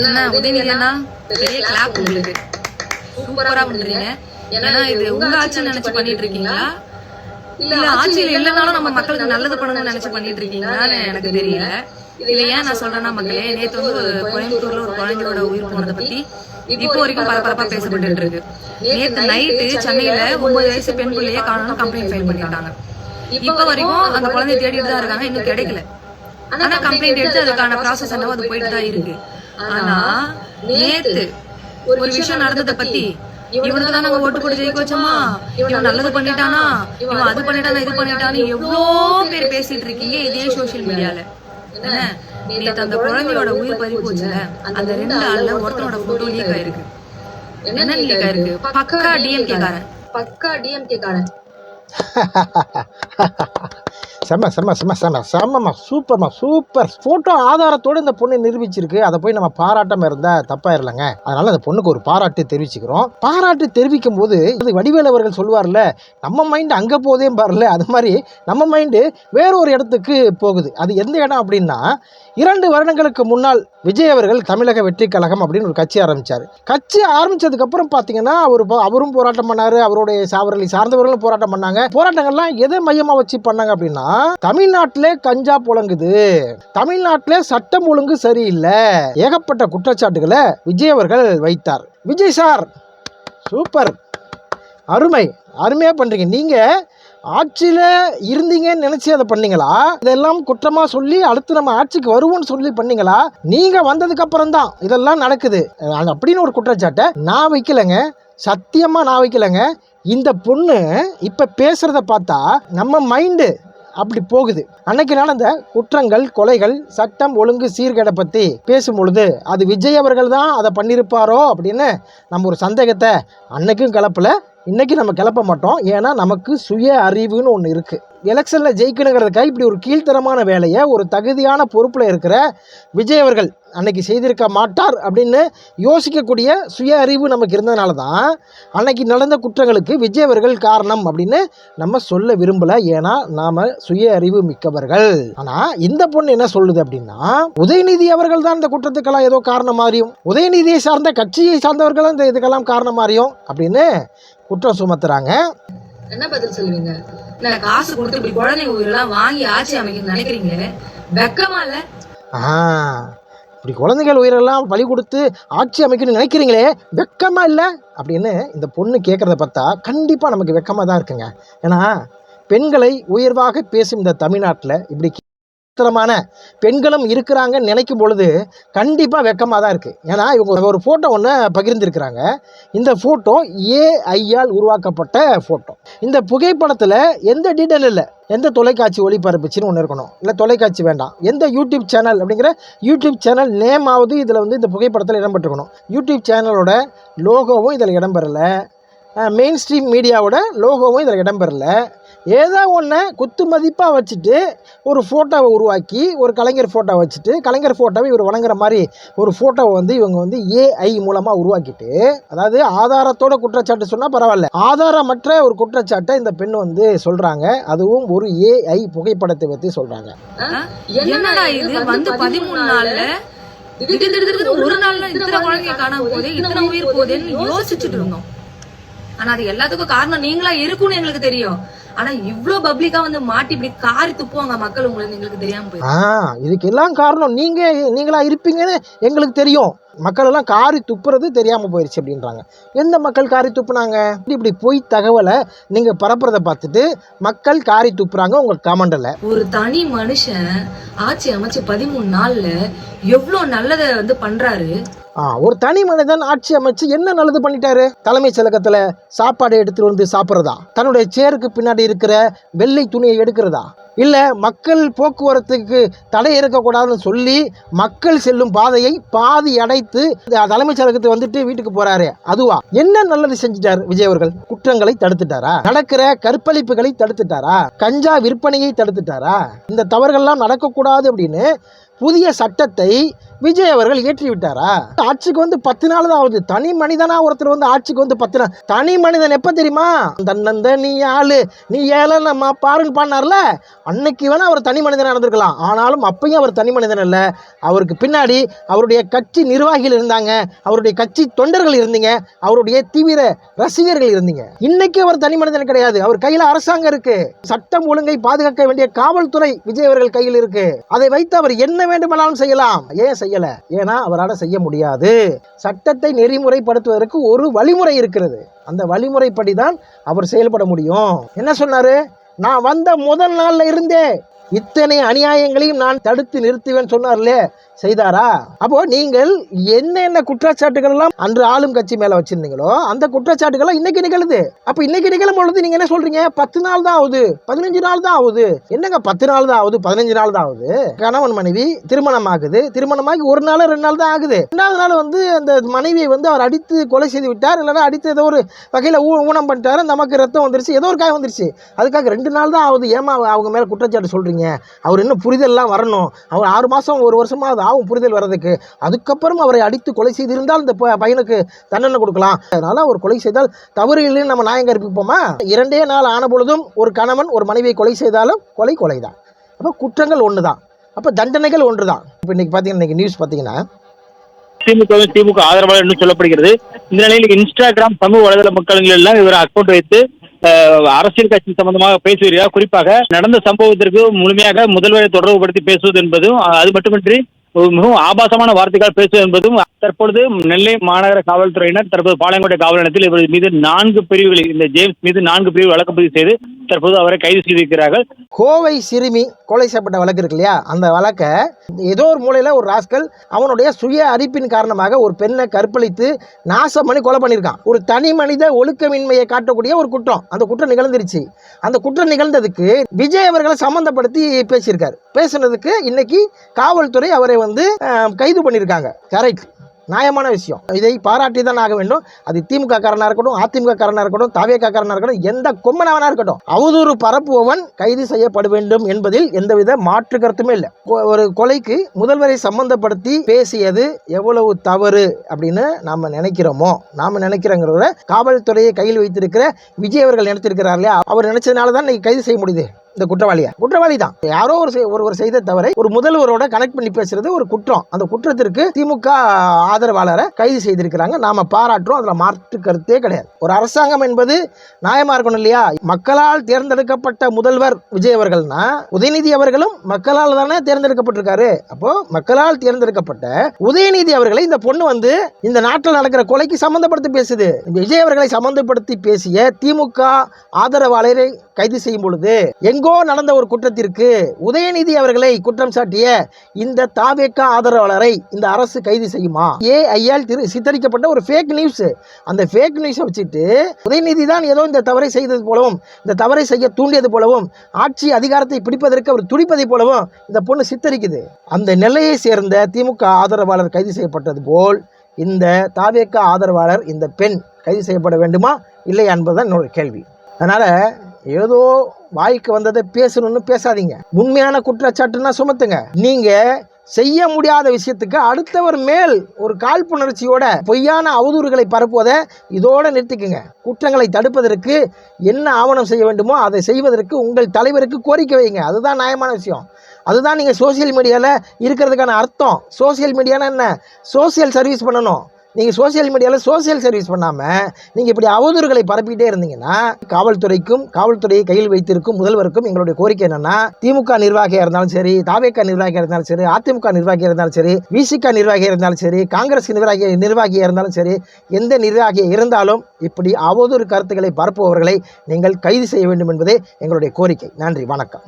என்ன உதயநிதினா பெரிய கிளாப் உங்களுக்கு, சூப்பரா பண்றீங்க. ஏன்னா இது உங்க ஆட்சி நினைச்சு பண்ணிட்டு இருக்கீங்களா, இல்ல ஆட்சியில இல்லனாலும் நம்ம மக்களுக்கு நல்லது பண்ணணும்னு நினைச்சு பண்ணிட்டு இருக்கீங்களான்னு எனக்கு தெரியல. இதுல ஏன் நான் சொல்றேன்னா மக்களே, நேத்து வந்து ஒரு கோயம்புத்தூர்ல ஒரு குழந்தையோட உயிர் போனதை பத்தி இப்போ வரைக்கும் பரபரப்பா பேசப்பட்டு இருக்கு. நேத்து நைட்டு சென்னையில 9 வயசு பெண் பிள்ளைய காணணும் கம்ப்ளைண்ட் ஃபைல் பண்ணிட்டாங்க. இப்ப வரைக்கும் அந்த குழந்தைய தேடிட்டு தான் இருக்காங்க, இன்னும் கிடைக்கல. ஆனா கம்ப்ளைண்ட் எடுத்து அதுக்கான ப்ராசஸ் என்னவோ அது போயிட்டு தான் இருக்கு. ஆனா நேத்து ஒரு விஷயம் நடந்ததை பத்தி, இவனுக்கு தான் நாங்க ஓட்டு போட்டு ஜெயிக்க வச்சோமா, இவன் நல்லது பண்ணிட்டானா, இவன் அது பண்ணிட்டானா இது பண்ணிட்டான்னு எவ்வளோ பேர் பேசிட்டு இருக்கீங்க இதே சோசியல் மீடியால. என்ன நேத்து அந்த குழந்தையோட உயிர் பறி போச்சுல, அந்த 2 ஆள்ல ஒருத்தனோட போட்டோ லீக் ஆயிருக்கு. என்ன லீக் ஆயிருக்கு? பக்கா டிஎம்கே காரன். செம்ம செம்ம செம்ம செம்ம செம்மம்மா, சூப்பர்மா, சூப்பர். ஃபோட்டோ ஆதாரத்தோடு இந்த பொண்ணு நிரூபிச்சிருக்கு. அதை போய் நம்ம பாராட்டாமல் இருந்தால் தப்பாயிருலங்க. அதனால் அந்த பொண்ணுக்கு ஒரு பாராட்டு தெரிவிச்சுக்கிறோம். பாராட்டு தெரிவிக்கும் போது அது வடிவேலு அவர்கள் சொல்லுவார்ல, நம்ம மைண்டு அங்கே போதே பாருல, அது மாதிரி நம்ம மைண்டு வேற ஒரு இடத்துக்கு போகுது. அது எந்த இடம் அப்படின்னா, 2 வருடங்களுக்கு முன்னால் விஜய் அவர்கள் தமிழக வெற்றி கழகம் அப்படின்னு ஒரு கட்சி ஆரம்பித்தார். கட்சி ஆரம்பித்ததுக்கப்புறம் பார்த்தீங்கன்னா அவரும் போராட்டம் பண்ணார், அவருடைய சாவரலி சார்ந்தவர்களும் போராட்டம் பண்ணாங்க. போராட்டங்கள்லாம் எதை மையமாக வச்சு பண்ணாங்க அப்படின்னா, தமிழ்நாட்டிலே கஞ்சா புழங்குது, தமிழ்நாட்டிலே சட்டம் ஒழுங்கு சரியில்லை, ஏகப்பட்ட குற்றச்சாட்டுகளை விஜய் அவர்கள் வைத்தார். விஜய் சார் சூப்பர், அருமை, அருமையாக பண்ணுறீங்க. நீங்கள் ஆட்சியில் இருந்தீங்கன்னு நினச்சி அதை பண்ணீங்களா, இதெல்லாம் குற்றமாக சொல்லி அடுத்து நம்ம ஆட்சிக்கு வருவோம்னு சொல்லி பண்ணீங்களா? நீங்கள் வந்ததுக்கப்புறம் தான் இதெல்லாம் நடக்குது அப்படின்னு ஒரு குற்றச்சாட்டை நான் வைக்கலைங்க, சத்தியமாக நான் வைக்கலைங்க. இந்த பொண்ணு இப்போ பேசுகிறத பார்த்தா நம்ம மைண்டு அப்படி போகுது. அன்னைக்கு நடந்த குற்றங்கள், கொலைகள், சட்டம் ஒழுங்கு சீர்கேடை பற்றி பேசும் பொழுது அது விஜய் அவர்கள் தான் அதை பண்ணியிருப்பாரோ அப்படின்னு நம்ம ஒரு சந்தேகத்தை அன்னைக்கும் கிளப்பல, இன்றைக்கி நம்ம கிளப்ப மாட்டோம். ஏன்னா நமக்கு சுய அறிவுன்னு ஒன்று இருக்குது. எலெக்ஷனில் ஜெயிக்கணுங்கிறதுக்காக இப்படி ஒரு கீழ்த்தரமான வேலையை ஒரு தகுதியான பொறுப்பில் இருக்கிற விஜய் அவர்கள் அன்னைக்கு செய்திருக்க மாட்டார் அப்படின்னு யோசிக்கக்கூடிய சுய அறிவு நமக்கு இருந்ததுனால தான் அன்னைக்கு நடந்த குற்றங்களுக்கு விஜய் அவர்கள் காரணம் அப்படின்னு நம்ம சொல்ல விரும்பலை. ஏன்னா நாம் சுய அறிவு மிக்கவர்கள். ஆனால் இந்த பொண்ணு என்ன சொல்லுது அப்படின்னா, உதயநிதி அவர்கள் தான் இந்த குற்றத்துக்கெல்லாம் ஏதோ காரணம் மாறியும், உதயநிதியை சார்ந்த கட்சியை சார்ந்தவர்கள் இந்த இதுக்கெல்லாம் காரணம் மாறியும் அப்படின்னு குற்றம் சுமத்துறாங்க. என்ன பதில் சொல்லுவீங்க? காசு கொடுத்து இப்படி குழந்தை உயிரெல்லாம் வாங்கி ஆட்சி அமைக்க நினைக்கிறீங்களே, வெக்கமா இல்ல? இப்படி குழந்தைகள் உயிரெல்லாம் பலி கொடுத்து ஆட்சி அமைக்கணும்னு நினைக்கிறீங்களே, வெக்கமா இல்லை அப்படின்னு இந்த பொண்ணு கேட்குறத பார்த்தா கண்டிப்பாக நமக்கு வெக்கமாக தான் இருக்குங்க. ஏன்னா பெண்களை உயர்வாக பேசும் இந்த தமிழ்நாட்டில் இப்படி தரமான பெண்களும் இருக்கிறாங்கன்னு நினைக்கும் பொழுது கண்டிப்பாக வெக்கமாக தான் இருக்குது. ஏன்னா இவங்க ஒரு ஃபோட்டோ ஒன்று பகிர்ந்திருக்கிறாங்க. இந்த ஃபோட்டோ ஏஐயால் உருவாக்கப்பட்ட ஃபோட்டோ. இந்த புகைப்படத்தில் எந்த டீட்டெயில் இல்லை, எந்த தொலைக்காட்சி ஒளிபரப்புச்சின்னு ஒன்று இருக்கணும், இல்லை தொலைக்காட்சி வேண்டாம், எந்த யூடியூப் சேனல் அப்படிங்கிற யூடியூப் சேனல் நேம் ஆகுது இதில் வந்து இந்த புகைப்படத்தில் இடம்பெற்றிருக்கணும். யூடியூப் சேனலோட லோகோவும் இதில் இடம்பெறலை, மெயின் ஸ்ட்ரீம் மீடியாவோட லோகோவும் இதில் இடம்பெறலை. ஏதோ ஒன்று குத்து மதிப்பாக வச்சுட்டு ஒரு ஃபோட்டோவை உருவாக்கி, ஒரு கலைஞர் ஃபோட்டோ வச்சுட்டு கலைஞர் ஃபோட்டோவை இவர் வணங்குற மாதிரி ஒரு ஃபோட்டோவை வந்து இவங்க வந்து ஏஐ மூலமாக உருவாக்கிட்டு, அதாவது ஆதாரத்தோட குற்றச்சாட்டு சொன்னால் பரவாயில்ல, ஆதாரமற்ற ஒரு குற்றச்சாட்டை இந்த பெண் வந்து சொல்கிறாங்க. அதுவும் ஒரு ஏஐ புகைப்படத்தை பற்றி சொல்கிறாங்க. என்னடா இது வந்து 13 நாள்ல ஒரு நாள்ல இத்தனை குழந்தைங்க காணாம போதே, இத்தனை உயிர் போதேன்னு யோசிச்சுட்டு இருந்தோம். ஆனா அது எல்லாத்துக்கும் காரணம் நீங்களா இருக்கும்னு எங்களுக்கு தெரியும். ஆனா இவ்ளோ பப்ளிக்கா வந்து மாட்டி இப்படி காரி துப்புவாங்க மக்கள் உங்களுக்கு எங்களுக்கு தெரியாம போய். இதுக்கு எல்லாம் காரணம் நீங்களா இருப்பீங்கன்னு எங்களுக்கு தெரியும். மக்கள் எல்லாம் காரி துப்புறது தெரியாம போயிருச்சு அப்படின்றாங்க. எந்த மக்கள் காரி துப்புனாங்க? இப்படி போய் தகவலை நீங்க பரப்புறத பார்த்துட்டு மக்கள் காரி துப்புறாங்க உங்க கமெண்ட்ல. ஒரு தனி மனுஷன் ஆட்சி அமைச்சு 13 நாள்ல எவ்வளவு நல்லதை வந்து பண்றாரு. ஒரு தனி மனிதன் ஆட்சி அமைச்சு என்ன நல்லது பண்ணிட்டாரு? தலைமைச் செயலகத்துல சாப்பாடு எடுத்துட்டு வந்து சாப்பிட்றதா, தன்னுடைய சேருக்கு பின்னாடி இருக்கிற வெள்ளை துணியை எடுக்கிறதா, இல்லை மக்கள் போக்குவரத்துக்கு தடை இருக்கக்கூடாதுன்னு சொல்லி மக்கள் செல்லும் பாதையை பாதி அடைத்து தலைமைச் செயலகத்தை வந்துட்டு வீட்டுக்கு போறாரு, அதுவா? என்ன நல்லது செஞ்சுட்டார் விஜய் அவர்கள்? குற்றங்களை தடுத்துட்டாரா? நடக்கிற கற்பழிப்புகளை தடுத்துட்டாரா? கஞ்சா விற்பனையை தடுத்துட்டாரா? இந்த தவறுகள்லாம் நடக்கக்கூடாது அப்படின்னு புதிய சட்டத்தை விஜய் அவர்கள் ஏற்றி விட்டாரா? ஆட்சிக்கு வந்து 10 நாள் தான் ஆகுது. தனி மனிதனா ஒருத்தர் வந்து ஆட்சிக்கு வந்து 10 நாள். தனி மனிதன் எப்ப தெரியுமா? தன்னந்த நீ ஆளு நீ ஏழை நம்ம பாருன்னு பாடினார்ல, அன்னைக்கு வேணா அவர் தனி மனிதனா இருந்திருக்கலாம். ஆனாலும் அப்பயும் அவர் தனி மனிதன் இல்ல. அவருக்கு பின்னாடி அவருடைய கட்சி நிர்வாகிகள் இருந்தாங்க, அவருடைய கட்சி தொண்டர்கள் இருந்தீங்க, அவருடைய தீவிர ரசிகர்கள் இருந்தீங்க. இன்னைக்கு அவர் தனி மனிதன் கிடையாது. அவர் கையில அரசாங்கம் இருக்கு. சட்டம் ஒழுங்கை பாதுகாக்க வேண்டிய காவல்துறை விஜய் அவர்கள் கையில் இருக்கு. அதை வைத்து அவர் என்ன வேண்டுமானாலும் செய்யலாம். ஏன் செய்யல? ஏன்னா அவரால் செய்ய முடியாது. சட்டத்தை நெறிமுறைப்படுத்துவதற்கு ஒரு வழிமுறை இருக்கிறது. அந்த வழிமுறைப்படி தான் அவர் செயல்பட முடியும். என்ன சொன்னாரு? நான் வந்த முதல் நாள்ல இருந்தே இத்தனை அநியாயங்களையும் நான் தடுத்து நிறுத்துவேன் சொன்னார்லே, செய்தாரா? அப்போ நீங்கள் என்னென்ன குற்றச்சாட்டுகள் எல்லாம் அன்று ஆளும் கட்சி மேல வச்சிருந்தீங்களோ அந்த குற்றச்சாட்டுகள் இன்னைக்கு நிகழுது. அப்ப இன்னைக்கு நிகழும் பொழுது நீங்க என்ன சொல்றீங்க? 10 நாள் தான் ஆகுது, 15 நாள் தான் ஆகுது. என்னங்க 10 நாள் தான் ஆகுது, 15 நாள் தான் ஆகுது? கணவன் மனைவி திருமணம் ஆகுது, திருமணமாகி 1 நாள் 2 நாள் தான் ஆகுது. 2வது நாள் வந்து அந்த மனைவியை வந்து அவர் அடித்து கொலை செய்து விட்டார், இல்லைன்னா அடித்து ஏதோ ஒரு வகையில ஊனம் பண்ணிட்டாரு, நமக்கு ரத்தம் வந்துருச்சு, ஏதோ ஒரு காயம் வந்துருச்சு, அதுக்காக 2 நாள் தான் ஆகுது. ஏமா அவங்க மேல குற்றச்சாட்டு சொல்றீங்க? அவர் இன்னும் புரிதல்லாம் வரணும். அவர் 6 மாசம் 1 வருஷமா ஆகும் புரிதல் வர்றதுக்கு. அதுக்கப்புறம் அவரை அடித்து கொலை செய்திருந்தால் இந்த பையனுக்கு தண்டனை கொடுக்கலாம். அதனால அவர் கொலை செய்தால் தவறு இல்லைன்னு நம்ம நியாயம் கற்பிப்போமா? 2 நாள் ஆன பொழுதும் ஒரு கணவன் ஒரு மனைவியை கொலை செய்தாலும் கொலைதான். அப்போ குற்றங்கள் ஒண்ணுதான், அப்ப தண்டனைகள் ஒன்றுதான். இப்போ இன்னைக்கு பாத்தீங்கன்னா, இன்னைக்கு நியூஸ் பாத்தீங்கன்னா திமுக ஆதரவாளர் என்று சொல்லப்படுகிறது. இந்த நிலையில் இன்ஸ்டாகிராம் சமூக வலைதள மக்கள் எல்லாம் இவர் அக்கௌண்ட் வைத்து அரசியல் கட்சி சம்பந்தமாக பேசுவீர்கள். குறிப்பாக நடந்த சம்பவத்திற்கு முழுமையாக முதல்வரை தொடர்புபடுத்தி பேசுவது என்பதும், அது மட்டுமின்றி மிகவும் ஆபாசமான வார்த்தைகள் பேசுவது என்பதும், தற்பொழுது நெல்லை மாநகர காவல்துறையினர் தற்போது பாளையங்கோட்டை காவல் நிலையத்தில் இவர் மீது 4 பிரிவுகளில் இந்த ஜேம்ஸ் மீது 4 பிரிவு வழக்கு பதிவு செய்து தற்போது அவரை கைது செய்திருக்கிறார்கள். கோவை சிறுமி கொலை செய்யப்பட்ட வழக்கு இருக்கு இல்லையா, அந்த வழக்கை ஏதோ ஒரு மூலையில ஒரு ராஸ்கல் அவனுடைய சுய அரிப்பின் காரணமாக ஒரு பெண்ணை கற்பழித்து நாசம் பண்ணி கொலை பண்ணியிருக்கான். ஒரு தனி மனித ஒழுக்கமின்மையை காட்டக்கூடிய ஒரு குற்றம். அந்த குற்றம் நிகழ்ந்துருச்சு. அந்த குற்றம் நிகழ்ந்ததுக்கு விஜய் அவர்களை சம்பந்தப்படுத்தி பேசியிருக்காரு. பேசுனதுக்கு இன்னைக்கு காவல்துறை அவரை வந்து கைது பண்ணியிருக்காங்க. கரெக்ட், நியாயமான விஷயம். இதை பாராட்டி தான் ஆக வேண்டும். அது திமுக காரனா இருக்கட்டும், அதிமுக காரனா இருக்கட்டும், தவேக காரனா இருக்கட்டும், எந்த கொம்மனவனா இருக்கட்டும், அவதூறு பரப்புபவன் கைது செய்யப்பட வேண்டும் என்பதில் எந்தவித மாற்று கருத்துமே இல்லை. ஒரு கொலைக்கு முதல்வரை சம்பந்தப்படுத்தி பேசியது எவ்வளவு தவறு அப்படின்னு நாம நினைக்கிறோமோ, நாம நினைக்கிறோங்கிறத காவல்துறையை கையில் வைத்திருக்கிற விஜய் அவர்கள் நினைத்திருக்கிறார் இல்லையா, அவர் நினைச்சதுனால தான் இன்னைக்கு கைது செய்ய முடியுது. இந்த குற்றவாளி தான். யாரோ ஒருவர் செய்த தவறை ஒரு முதல்வரோட கனெக்ட் பண்ணி பேசுறது ஒரு குற்றம். அந்த குற்றத்திற்கு திமுக ஆதரவாளரை கைது செய்திருக்கிறாங்க. நாம பாராட்டுறோம். அதுல மாற்று கருத்தே கிடையாது. ஒரு அரசாங்கம் என்பது நியாயமா இருக்கணும் இல்லையா? மக்களால் தேர்ந்தெடுக்கப்பட்ட முதல்வர் விஜய் அவர்கள்னா, உதயநிதி அவர்களும் மக்களால் தானே தேர்ந்தெடுக்கப்பட்டிருக்காரு. அப்போ மக்களால் தேர்ந்தெடுக்கப்பட்ட உதயநிதி அவர்களை இந்த பொண்ணு வந்து இந்த நாட்டில் நடக்கிற கொலைக்கு சம்பந்தப்படுத்தி பேசுது. விஜய் அவர்களை சம்பந்தப்படுத்தி பேசிய திமுக ஆதரவாளரை கைது செய்யும் பொழுது எங்கோ நடந்த ஒரு குற்றத்திற்கு உதயநிதி அவர்களை குற்றம் சாட்டிய இந்த தாவேக ஆதரவாளரை இந்த அரசு கைது செய்யுமா? ஏஐயால் சித்தரிக்கப்பட்ட ஒரு ஃபேக் நியூஸ். அந்த ஃபேக் நியூஸை வச்சுட்டு உதயநிதி தான் ஏதோ இந்த தவறை செய்தது போலவும், இந்த தவறை செய்ய தூண்டியது போலவும், ஆட்சி அதிகாரத்தை பிடிப்பதற்கு அவர் துடிப்பதை போலவும் இந்த பொண்ணு சித்தரிக்குது. அந்த நிலையை சேர்ந்த திமுக ஆதரவாளர் கைது செய்யப்பட்டது போல் இந்த தாவேக ஆதரவாளர், இந்த பெண் கைது செய்யப்பட வேண்டுமா இல்லையா என்பதுதான் என்னோட கேள்வி. அதனால ஏதோ வாய்க்கு வந்ததை பேசணும்னு பேசாதீங்க. உண்மையான குற்றச்சாட்டுன்னா சுமத்துங்க. நீங்க செய்ய முடியாத விஷயத்துக்கு அடுத்தவர் மேல் ஒரு காழ்ப்புணர்ச்சியோட பொய்யான அவதூறுகளை பரப்புவதை இதோட நிறுத்திக்குங்க. குற்றங்களை தடுப்பதற்கு என்ன ஆவணம் செய்ய வேண்டுமோ அதை செய்வதற்கு உங்கள் தலைவருக்கு கோரிக்கை வைங்க. அதுதான் நியாயமான விஷயம். அதுதான் நீங்கள் சோசியல் மீடியாவில் இருக்கிறதுக்கான அர்த்தம். சோசியல் மீடியானா என்ன? சோசியல் சர்வீஸ் பண்ணணும். நீங்கள் சோசியல் மீடியாவில் சோசியல் சர்வீஸ் பண்ணாமல் நீங்கள் இப்படி அவதூறுகளை பரப்பிட்டே இருந்தீங்கன்னா, காவல்துறையை கையில் வைத்திருக்கும் முதல்வருக்கும் எங்களுடைய கோரிக்கை என்னன்னா, திமுக நிர்வாகியாக இருந்தாலும் சரி, தாவேக நிர்வாகியாக இருந்தாலும் சரி, அதிமுக நிர்வாகியாக இருந்தாலும் சரி, விசிக நிர்வாகியாக இருந்தாலும் சரி, காங்கிரஸ் நிர்வாகியாக இருந்தாலும் சரி, எந்த நிர்வாகியாக இருந்தாலும் இப்படி அவதூறு கருத்துக்களை பரப்புபவர்களை நீங்கள் கைது செய்ய வேண்டும் என்பதே எங்களுடைய கோரிக்கை. நன்றி, வணக்கம்.